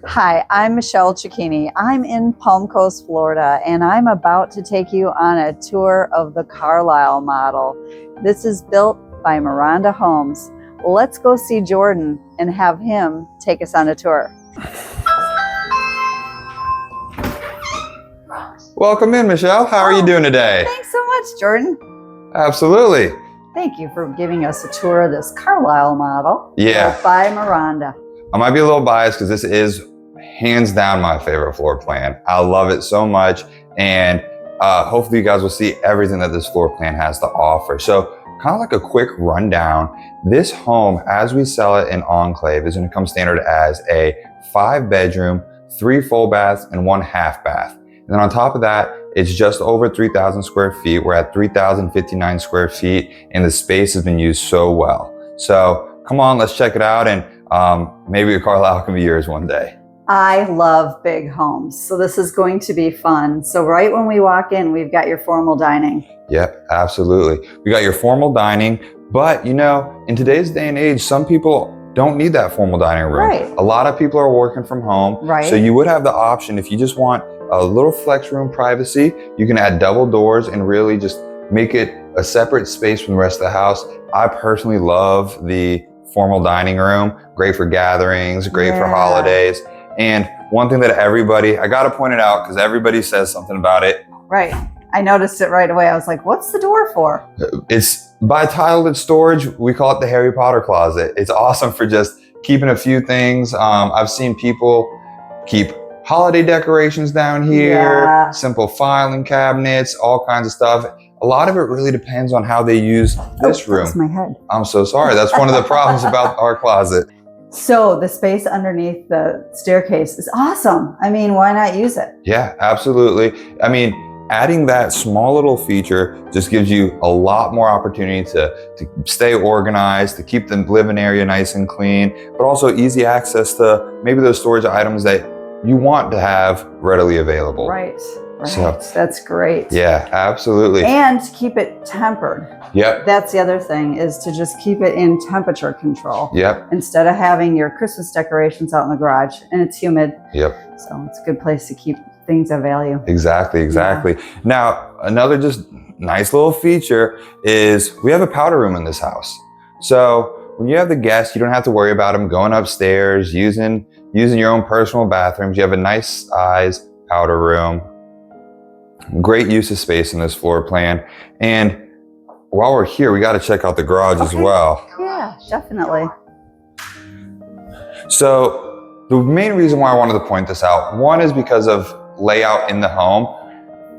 Hi, I'm Michelle Cecchini. I'm in Palm Coast, Florida, and I'm about to take you on a tour of the Carlisle Model. This is built by Miranda Homes. Let's go see Jordan and have him take us on a tour. Welcome in, Michelle. How are you doing today? Thanks so much, Jordan. Absolutely. Thank you for giving us a tour of this Carlisle Model. Yeah. Built by Miranda. I might be a little biased because this is hands down my favorite floor plan. I love it so much, and hopefully you guys will see everything that this floor plan has to offer. So kind of like a quick rundown, this home, as we sell it in Enlave, is going to come standard as a 5-bedroom, 3 full baths, and 1 half bath. And then on top of that, it's just over 3,000 square feet. We're at 3,059 square feet, and the space has been used so well. So come on, let's check it out, and maybe a Carlisle can be yours one day. I love big homes, so this is going to be fun. So right when we walk in, we've got your formal dining. Yep, absolutely. We got your formal dining, but you know, in today's day and age, some people don't need that formal dining room. Right. A lot of people are working from home. Right. So you would have the option, if you just want a little flex room privacy, you can add double doors and really just make it a separate space from the rest of the house. I personally love the formal dining room. Great for gatherings, great for holidays. And one thing that I got to point it out because everybody says something about it. Right. I noticed it right away. I was like, what's the door for? It's by titled storage. We call it the Harry Potter closet. It's awesome for just keeping a few things. I've seen people keep holiday decorations down here, simple filing cabinets, all kinds of stuff. A lot of it really depends on how they use this room. That's my head. I'm so sorry. That's one of the problems about our closet. So the space underneath the staircase is awesome. I mean, why not use it? Yeah, absolutely. I mean, adding that small little feature just gives you a lot more opportunity to stay organized, to keep the living area nice and clean, but also easy access to maybe those storage items that you want to have readily available. Right. So, that's great. Yeah, absolutely. And to keep it tempered. Yep. That's the other thing, is to just keep it in temperature control. Yep. Instead of having your Christmas decorations out in the garage and it's humid. Yep. So it's a good place to keep things of value. Exactly. Yeah. Now, another just nice little feature is we have a powder room in this house. So when you have the guests, you don't have to worry about them going upstairs, using your own personal bathrooms. You have a nice size powder room. Great use of space in this floor plan. And while we're here, we got to check out the garage as well. Yeah, definitely. So the main reason why I wanted to point this out, one is because of layout in the home,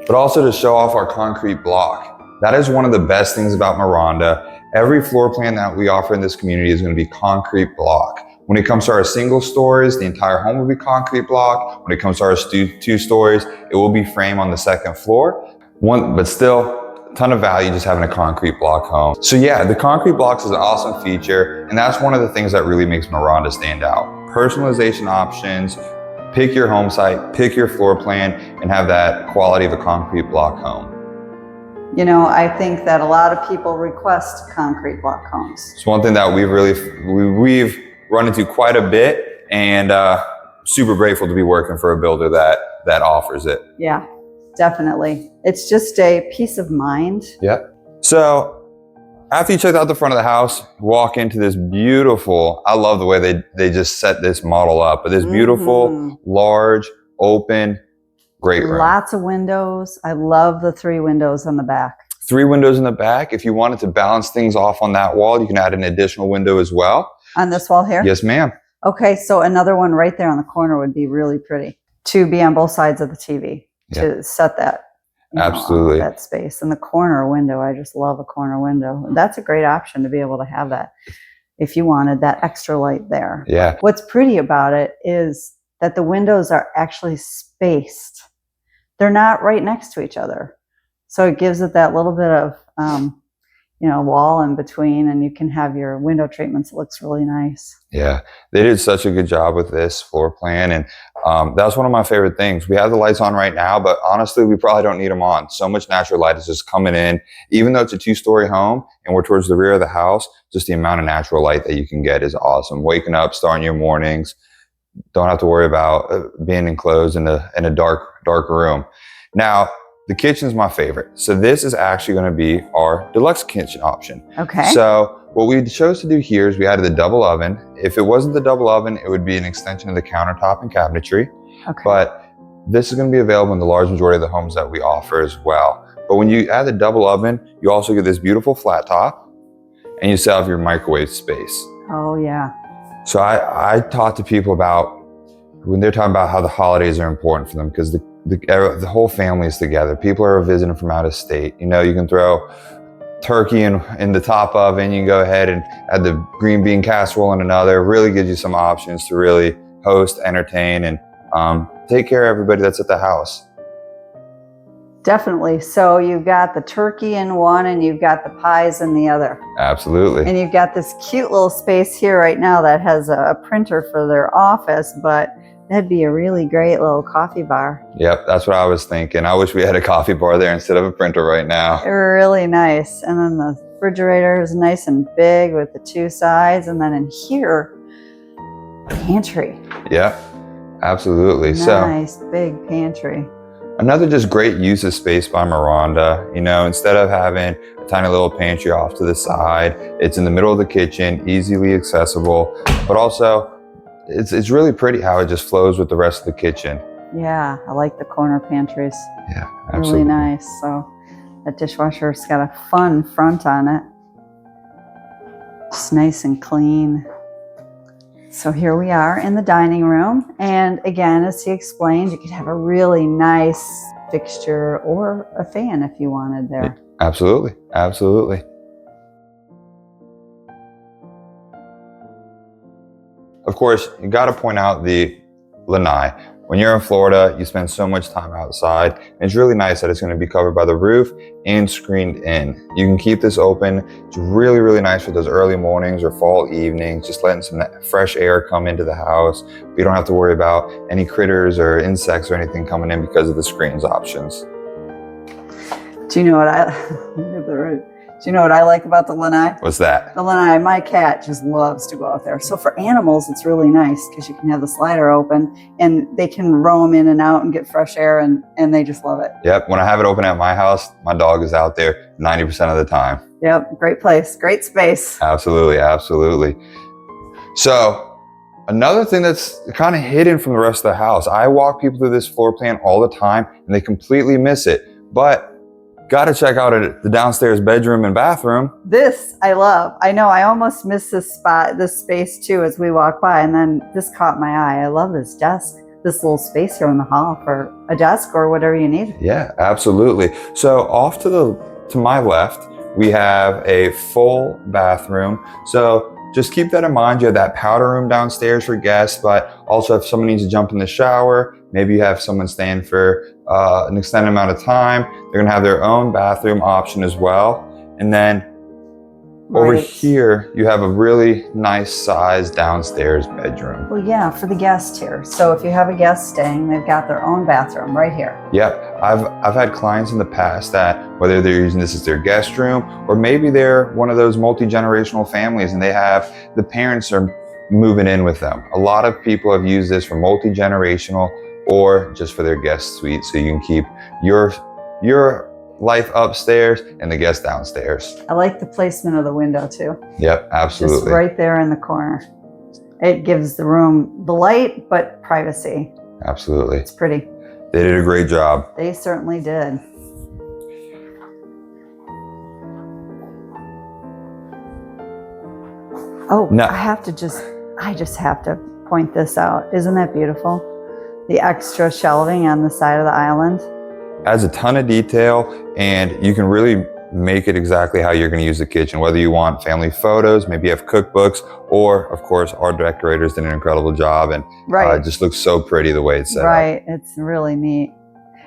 but also to show off our concrete block. That is one of the best things about Miranda. Every floor plan that we offer in this community is going to be concrete block. When it comes to our single stories, the entire home will be concrete block. When it comes to our 2 stories, it will be frame on the 2nd floor. But still, a ton of value just having a concrete block home. So yeah, the concrete blocks is an awesome feature, and that's one of the things that really makes Miranda stand out. Personalization options, pick your home site, pick your floor plan, and have that quality of a concrete block home. You know, I think that a lot of people request concrete block homes. It's one thing that we've run into quite a bit, and super grateful to be working for a builder that offers it. Yeah, definitely. It's just a peace of mind. Yep. So after you check out the front of the house, walk into this beautiful, I love the way they just set this model up, but this beautiful, large, open, great room. Lots of windows. I love the 3 windows on the back. 3 windows in the back. If you wanted to balance things off on that wall, you can add an additional window as well. On this wall here? Yes, ma'am. Okay, so another one right there on the corner would be really pretty to be on both sides of the TV to set that. Absolutely. That space. And the corner window, I just love a corner window. That's a great option to be able to have that if you wanted that extra light there. Yeah. What's pretty about it is that the windows are actually spaced. They're not right next to each other. So it gives it that little bit of wall in between, and you can have your window treatments. It looks really nice. Yeah, they did such a good job with this floor plan, and that's one of my favorite things. We have the lights on right now, but honestly, we probably don't need them on. So much natural light is just coming in. Even though it's a 2-story home and we're towards the rear of the house, just the amount of natural light that you can get is awesome. Waking up, starting your mornings, don't have to worry about being enclosed in a dark room. Now, the kitchen is my favorite. So this is actually going to be our deluxe kitchen option. Okay. So what we chose to do here is we added the double oven. If it wasn't the double oven, it would be an extension of the countertop and cabinetry. Okay. But this is going to be available in the large majority of the homes that we offer as well. But when you add the double oven, you also get this beautiful flat top, and you still have your microwave space. Oh yeah. So I talk to people about when they're talking about how the holidays are important for them, because the whole family is together. People are visiting from out of state. You know, you can throw turkey in the top oven. You can go ahead and add the green bean casserole in another. It really gives you some options to really host, entertain, and take care of everybody that's at the house. Definitely. So you've got the turkey in one and you've got the pies in the other. Absolutely. And you've got this cute little space here right now that has a printer for their office, but that'd be a really great little coffee bar. Yep, that's what I was thinking. I wish we had a coffee bar there instead of a printer right now. Really nice. And then the refrigerator is nice and big with the two sides. And then in here, pantry. Yep, absolutely. Nice, big pantry. Another just great use of space by Miranda. You know, instead of having a tiny little pantry off to the side, it's in the middle of the kitchen, easily accessible, but also it's really pretty how it just flows with the rest of the kitchen. Yeah, I like the corner pantries. Yeah, absolutely. Really nice. So that dishwasher's got a fun front on it. Just nice and clean. So here we are in the dining room. And again, as he explained, you could have a really nice fixture or a fan if you wanted there. Absolutely, absolutely. Of course, you got to point out the Lanai. When you're in Florida, you spend so much time outside. It's really nice that it's going to be covered by the roof and screened in. You can keep this open. It's really, really nice for those early mornings or fall evenings, just letting some fresh air come into the house. You don't have to worry about any critters or insects or anything coming in because of the screens options. Do you know what I like about the Lanai? What's that? The Lanai, my cat just loves to go out there. So for animals, it's really nice because you can have the slider open and they can roam in and out and get fresh air and they just love it. Yep, when I have it open at my house, my dog is out there 90% of the time. Yep, great place, great space. Absolutely, absolutely. So another thing that's kind of hidden from the rest of the house, I walk people through this floor plan all the time and they completely miss it. But got to check out the downstairs bedroom and bathroom. This I love. I know I almost missed this space too as we walk by, and then this caught my eye. I love this desk, this little space here in the hall for a desk or whatever you need. Yeah, absolutely. So off to my left, we have a full bathroom. So just keep that in mind. You have that powder room downstairs for guests, but also if someone needs to jump in the shower, maybe you have someone staying for an extended amount of time, they're gonna have their own bathroom option as well. And then over here, you have a really nice sized downstairs bedroom. Well, yeah, for the guest here. So if you have a guest staying, they've got their own bathroom right here. Yep, I've had clients in the past that whether they're using this as their guest room or maybe they're one of those multi-generational families and they have the parents are moving in with them. A lot of people have used this for multi-generational or just for their guest suite, so you can keep your life upstairs and the guests downstairs. I like the placement of the window too. Yep, absolutely. Just right there in the corner. It gives the room the light, but privacy. Absolutely. It's pretty. They did a great job. They certainly did. Oh, no. I just have to point this out. Isn't that beautiful? The extra shelving on the side of the island. Adds a ton of detail and you can really make it exactly how you're going to use the kitchen, whether you want family photos, maybe you have cookbooks, or of course our decorators did an incredible job and it just looks so pretty the way it's set up. Right, it's really neat.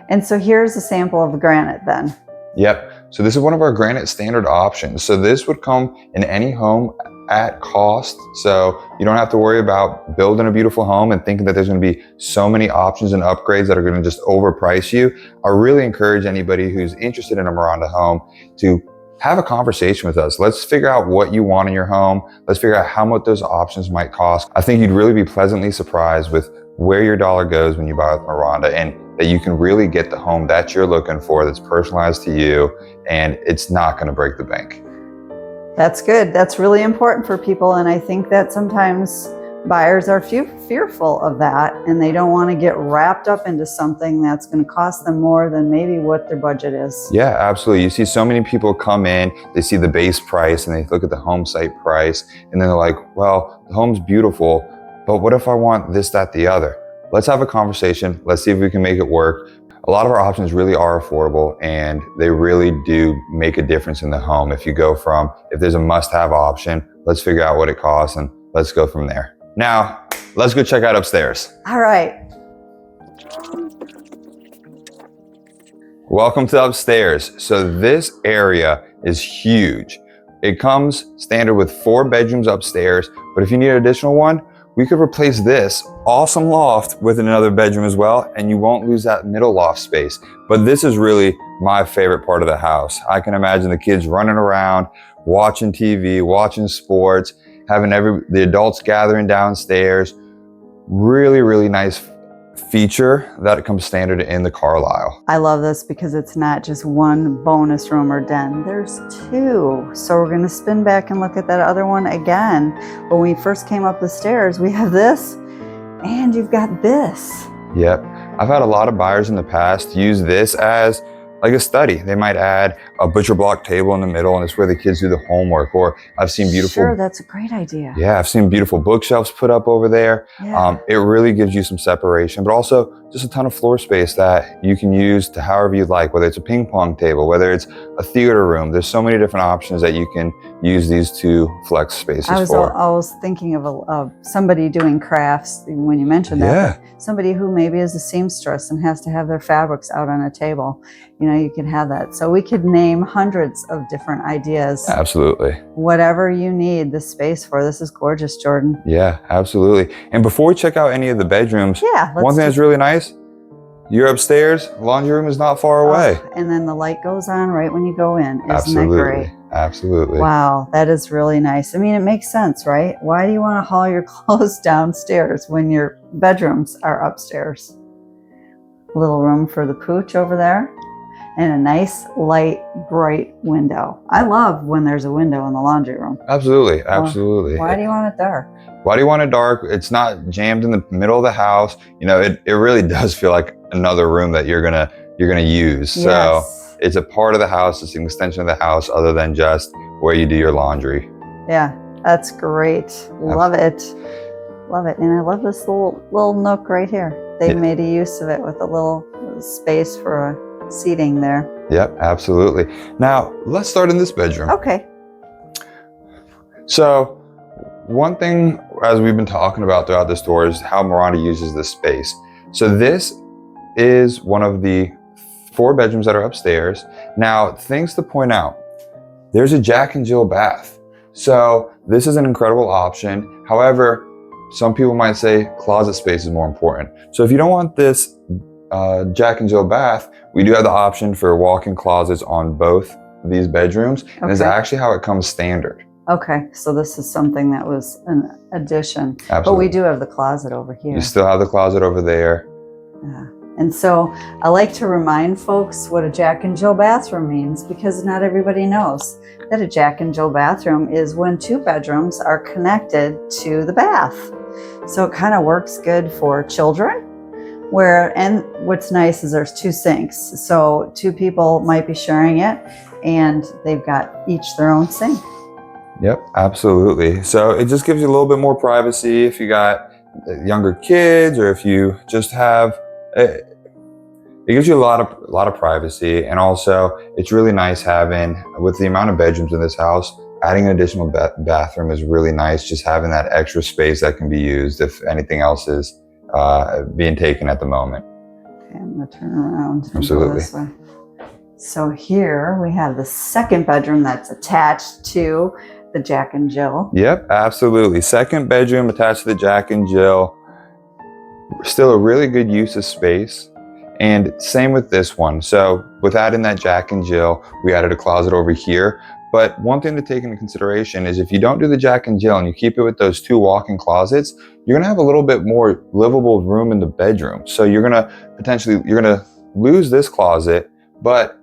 And so here's a sample of the granite then. Yep, so this is one of our granite standard options. So this would come in any home at cost. So you don't have to worry about building a beautiful home and thinking that there's going to be so many options and upgrades that are going to just overprice you. I really encourage anybody who's interested in a Miranda home to have a conversation with us. Let's figure out what you want in your home. Let's figure out how much those options might cost. I think you'd really be pleasantly surprised with where your dollar goes when you buy with Miranda, and that you can really get the home that you're looking for, that's personalized to you, and it's not going to break the bank. That's good. That's really important for people. And I think that sometimes buyers are fearful of that, and they don't want to get wrapped up into something that's going to cost them more than maybe what their budget is. Yeah, absolutely. You see so many people come in, they see the base price and they look at the home site price, and then they're like, well, the home's beautiful, but what if I want this, that, the other? Let's have a conversation. Let's see if we can make it work. A lot of our options really are affordable, and they really do make a difference in the home. If you go from, if there's a must-have option, let's figure out what it costs and let's go from there. Now, let's go check out upstairs. All right. Welcome to upstairs. So this area is huge. It comes standard with 4 bedrooms upstairs, but if you need an additional one, we could replace this awesome loft with another bedroom as well, and you won't lose that middle loft space. But this is really my favorite part of the house. I can imagine the kids running around, watching TV, watching sports, having the adults gathering downstairs. Really, really nice feature that comes standard in the Carlisle. I love this because it's not just one bonus room or den. There's 2. So we're going to spin back and look at that other one again. When we first came up the stairs, we have this, and you've got this. Yep. I've had a lot of buyers in the past use this as like a study. They might add a butcher block table in the middle, and it's where the kids do the homework. Or I've seen beautiful. Sure, that's a great idea. Yeah, I've seen beautiful bookshelves put up over there. Yeah. It really gives you some separation, but also just a ton of floor space that you can use to however you'd like, whether it's a ping pong table, whether it's a theater room. There's so many different options that you can use these 2 flex spaces for. I was thinking of somebody doing crafts when you mentioned that. Yeah. Somebody who maybe is a seamstress and has to have their fabrics out on a table. You know, you can have that. So we could name hundreds of different ideas. Absolutely. Whatever you need the space for. This is gorgeous, Jordan. Yeah, absolutely. And before we check out any of the bedrooms, one thing that's really nice, you're upstairs, laundry room is not far away. And then the light goes on right when you go in. Isn't Absolutely. that great? Absolutely. Wow, that is really nice. I mean, it makes sense, right? Why do you want to haul your clothes downstairs when your bedrooms are upstairs? Little room for the pooch over there, and a nice, light, bright window. I love when there's a window in the laundry room. Absolutely. Absolutely. Why do you want it dark? Why do you want it dark? It's not jammed in the middle of the house. You know, it really does feel like another room that you're gonna use. Yes. So it's a part of the house. It's an extension of the house, other than just where you do your laundry. Yeah, that's great. Love it. Love it. And I love this little nook right here. They made a use of it with a little space for seating there. Yep, absolutely. Now let's start in this bedroom. Okay. So one thing, as we've been talking about throughout this tour, is how Miranda uses this space. So this is one of the 4 bedrooms that are upstairs. Now, things to point out, there's a Jack and Jill bath. So this is an incredible option. However, some people might say closet space is more important. So if you don't want this Jack and Jill bath, we do have the option for walk-in closets on both of these bedrooms. Okay. And it's actually how it comes standard. Okay, so this is something that was an addition. Absolutely. But we do have the closet over here. You still have the closet over there. Yeah. And so I like to remind folks what a Jack and Jill bathroom means, because not everybody knows that a Jack and Jill bathroom is when 2 bedrooms are connected to the bath. So it kind of works good for children. And what's nice is there's 2 sinks. So 2 people might be sharing it, and they've got each their own sink. Yep, absolutely. So it just gives you a little bit more privacy if you got younger kids, or if you just have, it gives you a lot of privacy. And also it's really nice having, with the amount of bedrooms in this house, adding an additional bathroom is really nice. Just having that extra space that can be used if anything else is being taken at the moment. Okay, I'm gonna turn around. Absolutely. This way. So here we have the 2nd bedroom that's attached to the Jack and Jill. Yep, absolutely. 2nd bedroom attached to the Jack and Jill. Still a really good use of space. And same with this one. So with adding that Jack and Jill, we added a closet over here. But one thing to take into consideration is if you don't do the Jack and Jill and you keep it with those 2 walk-in closets, you're gonna have a little bit more livable room in the bedroom. So you're gonna lose this closet, but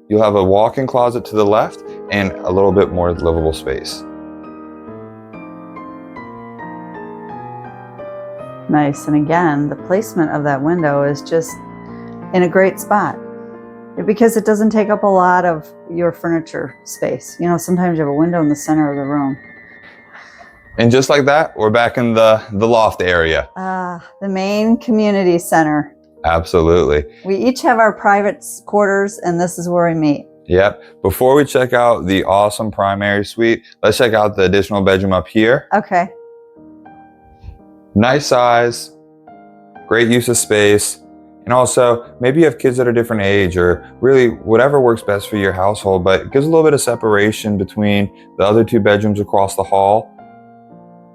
you'll have a walk-in closet to the left and a little bit more livable space. Nice. And again, the placement of that window is just in a great spot because it doesn't take up a lot of your furniture space. You know, sometimes you have a window in the center of the room. And just like that, we're back in the loft area. The main community center. Absolutely. We each have our private quarters, and this is where we meet. Yep. Before we check out the awesome primary suite, let's check out the additional bedroom up here. Okay. Nice size, great use of space. And also, maybe you have kids that are different age or really whatever works best for your household, but it gives a little bit of separation between the other 2 bedrooms across the hall.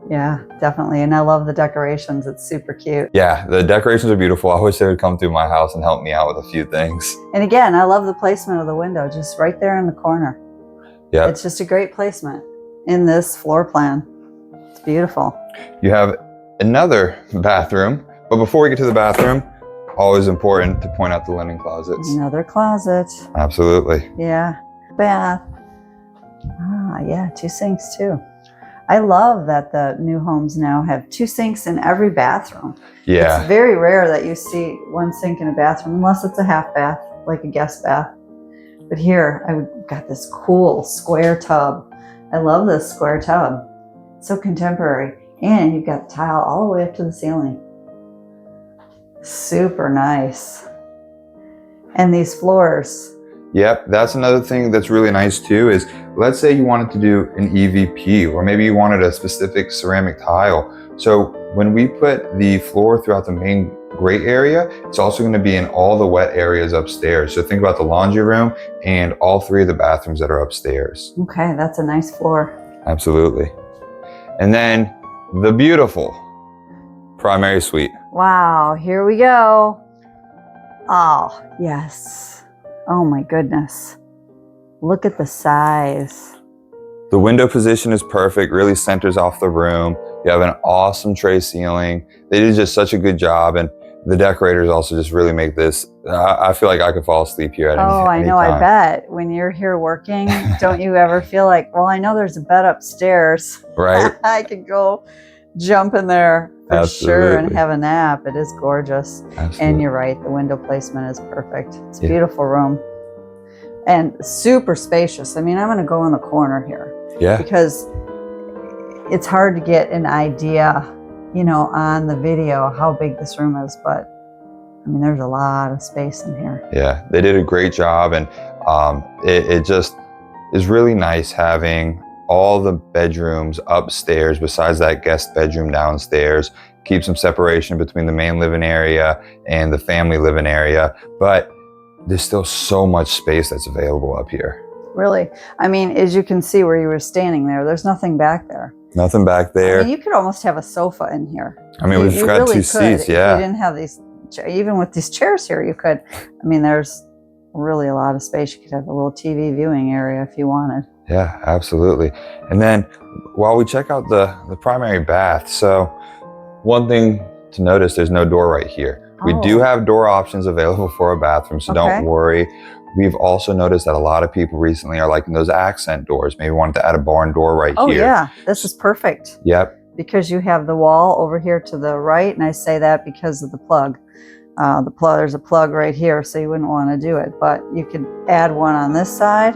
Yeah, definitely. And I love the decorations. It's super cute. Yeah, the decorations are beautiful. I wish they would come through my house and help me out with a few things. And again, I love the placement of the window, just right there in the corner. Yeah. It's just a great placement in this floor plan. It's beautiful. You have another bathroom, but before we get to the bathroom, always important to point out the linen closets. Another closet. Absolutely. Yeah. Bath. Yeah, 2 sinks too. I love that the new homes now have 2 sinks in every bathroom. Yeah. It's very rare that you see 1 sink in a bathroom, unless it's a half bath, like a guest bath. But here, I've got this cool square tub. I love this square tub. It's so contemporary. And you've got tile all the way up to the ceiling. Super nice. And these floors. Yep, that's another thing that's really nice too is, let's say you wanted to do an EVP or maybe you wanted a specific ceramic tile. So when we put the floor throughout the main grate area, it's also going to be in all the wet areas upstairs. So think about the laundry room and all 3 of the bathrooms that are upstairs. Okay, that's a nice floor. Absolutely. And then the beautiful primary suite. Wow, here we go. Oh, yes. Oh my goodness. Look at the size. The window position is perfect, really centers off the room. You have an awesome tray ceiling. They did just such a good job, and the decorators also just really make this, I feel like I could fall asleep here at any time. Oh, I know, I bet. When you're here working, don't you ever feel like, well, I know there's a bed upstairs. Right? I could go jump in there for Absolutely. sure and have a nap. It is gorgeous. Absolutely. And you're right, the window placement is perfect. It's a beautiful room and super spacious. I mean, I'm going to go in the corner here. Yeah. Because it's hard to get an idea, you know, on the video how big this room is, but I mean, there's a lot of space in here. Yeah, they did a great job, and it just is really nice having all the bedrooms upstairs besides that guest bedroom downstairs. Keep some separation between the main living area and the family living area, but there's still so much space that's available up here. Really. I mean, as you can see where you were standing there, there's nothing back there. Nothing back there. I mean, you could almost have a sofa in here. I mean, we've got really 2 seats, yeah. If you didn't have these, even with these chairs here, you could. I mean, there's really a lot of space. You could have a little TV viewing area if you wanted. Yeah, absolutely. And then while we check out the primary bath, so one thing to notice, there's no door right here. We do have door options available for a bathroom, so don't worry. We've also noticed that a lot of people recently are liking those accent doors. Maybe wanted to add a barn door right here. Oh yeah, this is perfect. Yep. Because you have the wall over here to the right, and I say that because of the plug. There's a plug right here, so you wouldn't want to do it, but you could add one on this side.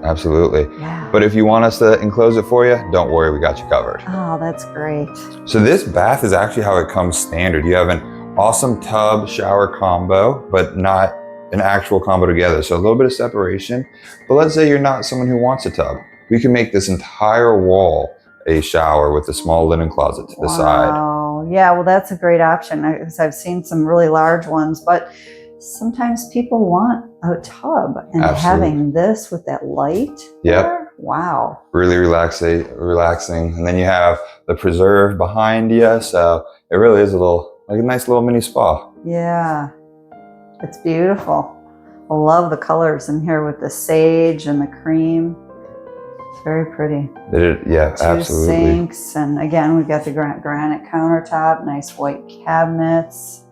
Absolutely. Yeah. But if you want us to enclose it for you, don't worry, we got you covered. Oh, that's great. So this bath is actually how it comes standard. You have an awesome tub shower combo, but not an actual combo together. So a little bit of separation. But let's say you're not someone who wants a tub. We can make this entire wall a shower with a small linen closet to the side. Wow. Yeah, well, that's a great option because I've seen some really large ones, but sometimes people want a tub, and having this with that light there, wow. Really relaxing. And then you have the preserve behind you. So it really is like a nice little mini spa. Yeah. It's beautiful. I love the colors in here with the sage and the cream. It's very pretty. Yeah, Two absolutely. sinks, and again, we've got the granite countertop, nice white cabinets.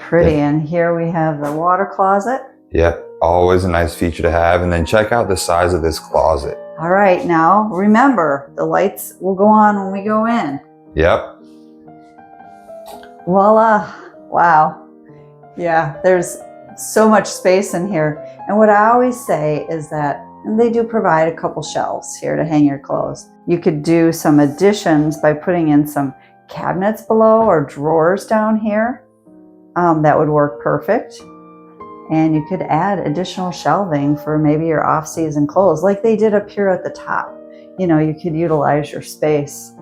Pretty. Yeah. And here we have the water closet. Yeah, always a nice feature to have. And then check out the size of this closet. All right, now remember, the lights will go on when we go in. Yep. Voila. Wow. Yeah, there's so much space in here. And what I always say is that, and they do provide a couple shelves here to hang your clothes. You could do some additions by putting in some cabinets below or drawers down here. That would work perfect. And you could add additional shelving for maybe your off-season clothes like they did up here at the top. You know, you could utilize your space.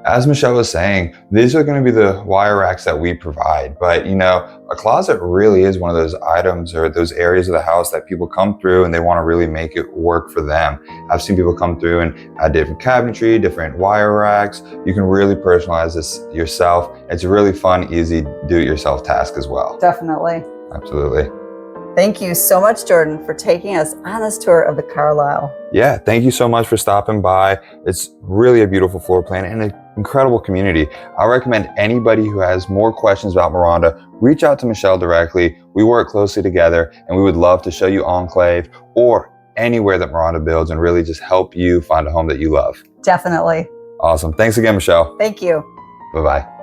As Michelle was saying, these are going to be the wire racks that we provide. But, you know, a closet really is one of those items or those areas of the house that people come through and they want to really make it work for them. I've seen people come through and add different cabinetry, different wire racks. You can really personalize this yourself. It's a really fun, easy do-it-yourself task as well. Definitely. Absolutely. Thank you so much, Jordan, for taking us on this tour of the Carlisle. Yeah, thank you so much for stopping by. It's really a beautiful floor plan and an incredible community. I recommend anybody who has more questions about Miranda, reach out to Michelle directly. We work closely together and we would love to show you Enlave or anywhere that Miranda builds and really just help you find a home that you love. Definitely. Awesome. Thanks again, Michelle. Thank you. Bye-bye.